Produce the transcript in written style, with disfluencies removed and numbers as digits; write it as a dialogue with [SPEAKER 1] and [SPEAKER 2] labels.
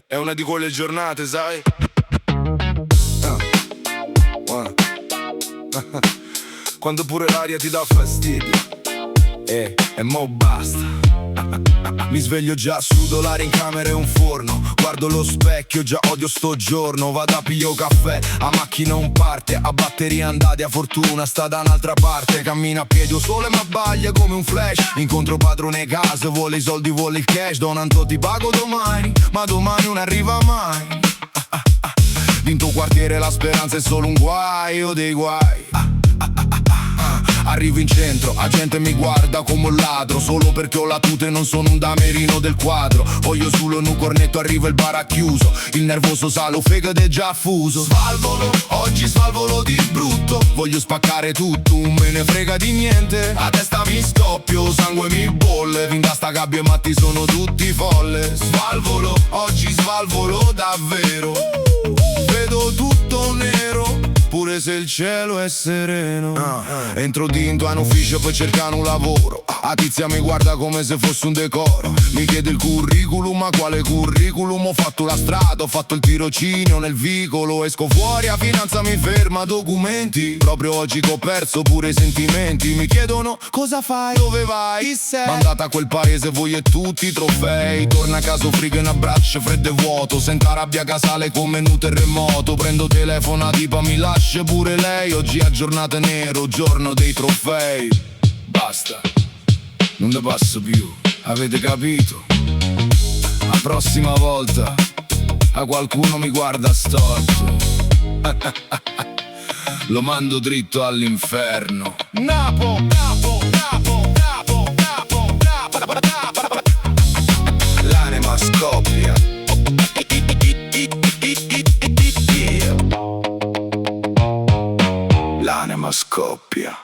[SPEAKER 1] È una di quelle giornate, sai? Quando pure l'aria ti dà fastidio. E mo basta. Mi sveglio già, sudo, l'aria in camera è un forno. Guardo lo specchio, già odio sto giorno. Vado a piglio caffè, a macchina un parte. A batteria andati, a fortuna sta da un'altra parte. Cammino a piedi, o sole m'abbaglia come un flash. Incontro padrone casa, vuole i soldi, vuole il cash. Donato ti pago domani, ma domani non arriva mai. Vinto quartiere, la speranza è solo un guaio dei guai. Arrivo in centro, la gente mi guarda come un ladro. Solo perché ho la tuta e non sono un damerino del quadro. Voglio solo un cornetto, arriva il bar ha chiuso. Il nervoso salo, fegato è già fuso. Svalvolo, oggi svalvolo di brutto. Voglio spaccare tutto, non me ne frega di niente. A testa mi scoppio, sangue mi bolle. Vin da sta gabbia ma ti sono tutti folle. Svalvolo, oggi svalvolo davvero. Vedo tutto nero, pure se il cielo è sereno. Entro dentro a un ufficio per cercare un lavoro. La tizia mi guarda come se fosse un decoro. Mi chiede il curriculum, ma quale curriculum? Ho fatto la strada, ho fatto il tirocinio nel vicolo. Esco fuori, a finanza mi ferma, documenti. Proprio oggi che ho perso pure i sentimenti. Mi chiedono cosa fai, dove vai, sei mandata a quel paese, voi e tutti i trofei. Torna a casa, frigo in abbraccio, freddo e vuoto. Senta rabbia casale come in un terremoto. Prendo telefono, tipa mi lascia pure lei. Oggi è giornata nero, giorno dei trofei. Basta, non ne passo più, avete capito? La prossima volta a qualcuno mi guarda storto. Lo mando dritto all'inferno. Napo, Napo, Napo, Napo, Napo, Napo, Napo. L'anima scoppia. L'anima scoppia.